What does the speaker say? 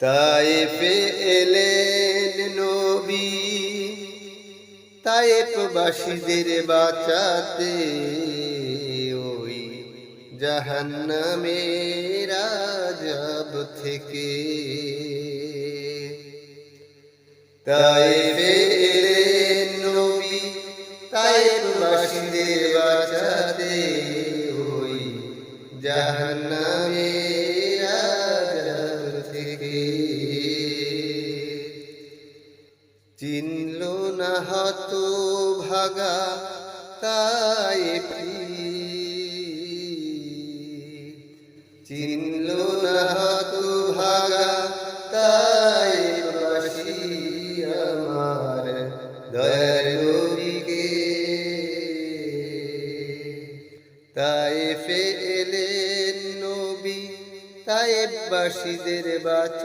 তায়েফে এলেন নবী, তায়েফবাসীদের বাঁচাতে, ওই জাহান্নামের আযাব থেকে। তায়েফে এলেন নবী, তায়েফবাসীদের বাঁচাতে, ওই জাহান্নামের আযাব থেকে। চিনল না হতভাগা তায়েফি, চিনল না হতভাগা তায়েফবাসী আমার দয়ার নবীকে। তায়েফে এলেন নবী, তায়েফবাসীদের বাঁচাতে।